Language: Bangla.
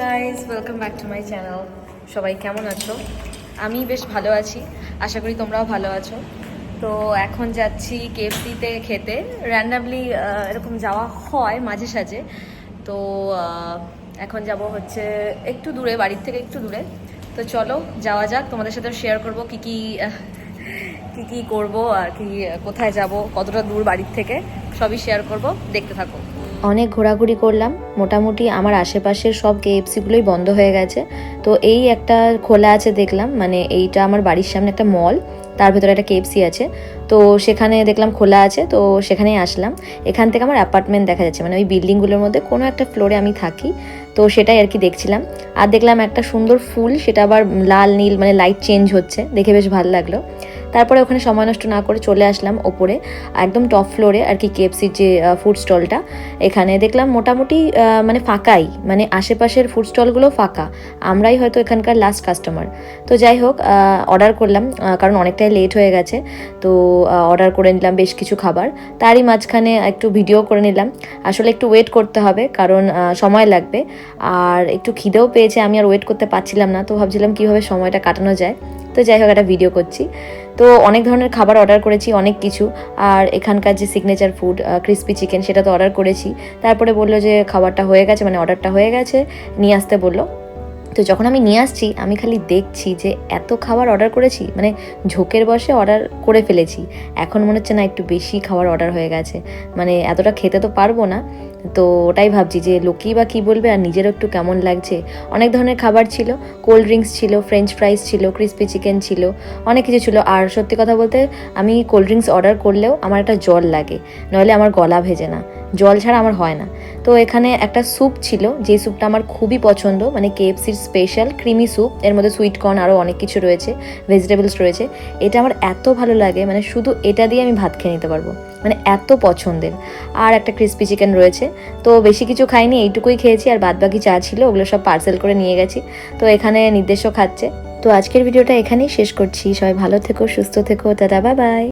Guys welcome back to my channel. সবাই কেমন আছো? আমি বেশ ভালো আছি, আশা করি তোমরাও ভালো আছো। তো এখন যাচ্ছি কেএফসিতে খেতে। র্যান্ডামলি এরকম যাওয়া হয় মাঝে সাঝে। তো এখন যাব হচ্ছে একটু দূরে, বাড়ির থেকে একটু দূরে। তো চলো যাওয়া যাক, তোমাদের সাথে শেয়ার করবো কী কী করবো আর কি, কোথায় যাব, কতটা দূর বাড়ির থেকে, সবই শেয়ার করব, দেখতে থাকো। অনেক ঘোরাঘুরি করলাম, মোটামুটি আমার আশেপাশের সব কেএফসিগুলোই বন্ধ হয়ে গেছে। তো এই একটা খোলা আছে দেখলাম, মানে এইটা আমার বাড়ির সামনে একটা মল, তার ভেতরে একটা কেএফসি আছে। তো সেখানে দেখলাম খোলা আছে, তো সেখানেই আসলাম। এখান থেকে আমার অ্যাপার্টমেন্ট দেখা যাচ্ছে, মানে ওই বিল্ডিংগুলোর মধ্যে কোনো একটা ফ্লোরে আমি থাকি। তো সেটাই আর কি দেখছিলাম। আর দেখলাম একটা সুন্দর ফুল, সেটা আবার লাল নীল, মানে লাইট চেঞ্জ হচ্ছে, দেখে বেশ ভালো লাগলো। তারপরে ওখানে সময় নষ্ট না করে চলে আসলাম ওপরে, একদম টপ ফ্লোরে আর কি, কেএফসির যে ফুড স্টলটা। এখানে দেখলাম মোটামুটি মানে ফাঁকাই, মানে আশেপাশের ফুড স্টলগুলো ফাঁকা, আমরাই হয়তো এখানকার লাস্ট কাস্টমার। তো যাই হোক, অর্ডার করলাম, কারণ অনেকটাই লেট হয়ে গেছে। তো অর্ডার করে নিলাম বেশ কিছু খাবার, তারই মাঝখানে একটু ভিডিও করে নিলাম। আসলে একটু ওয়েট করতে হবে, কারণ সময় লাগবে, আর একটু খিদেও পেয়েছে, আমি আর ওয়েট করতে পারছিলাম না। তো ভাবছিলাম কীভাবে সময়টা কাটানো যায়। তো যাই হোক, একটা ভিডিও করছি। তো অনেক ধরনের খাবার অর্ডার করেছি, অনেক কিছু। আর এখানকার যে সিগনেচার ফুড ক্রিস্পি চিকেন, সেটা তো অর্ডার করেছি। তারপরে বললো যে খাবারটা হয়ে গেছে, মানে অর্ডারটা হয়ে গেছে, নিয়ে আসতে বললো। তো যখন আমি নিয়ে আসছি, আমি খালি দেখছি যে এত খাবার অর্ডার করেছি, মানে ঝোঁকের বসে অর্ডার করে ফেলেছি। এখন মনে হচ্ছে না একটু বেশি খাবার অর্ডার হয়ে গেছে, মানে এতটা খেতে তো পারবো না। তো ওটাই ভাবছি যে লোকেই বা কী বলবে, আর নিজেরও একটু কেমন লাগছে। অনেক ধরনের খাবার ছিল, কোল্ড ড্রিঙ্কস ছিল, ফ্রেঞ্চ ফ্রাইস ছিল, ক্রিস্পি চিকেন ছিল, অনেক কিছু ছিল। আর সত্যি কথা বলতে, আমি কোল্ড ড্রিঙ্কস অর্ডার করলেও আমার একটা জল লাগে, নইলে আমার গলা ভেজে না, জল ছাড়া আমার হয় না। তো এখানে একটা স্যুপ ছিল, যে স্যুপটা আমার খুবই পছন্দ, মানে কেএফসির স্পেশাল ক্রিমি স্যুপ। এর মধ্যে সুইট কর্ন আরও অনেক কিছু রয়েছে, ভেজিটেবলস রয়েছে। এটা আমার এত ভালো লাগে, মানে শুধু এটা দিয়ে আমি ভাত খেয়ে নিতে পারবো, মানে এত পছন্দের। আর একটা ক্রিস্পি চিকেন রয়েছে। তো বেশি কিছু খাইনি, এইটুকুই খেয়েছি, আর বাদবাকি চা ছিল, ওগুলো সব পার্সেল করে নিয়ে গেছি। তো এখানে নির্দেশও খাচ্ছে। তো আজকের ভিডিওটা এখানেই শেষ করছি। সবাই ভালো থেকো, সুস্থ থেকো, টাটা, বাই বাই।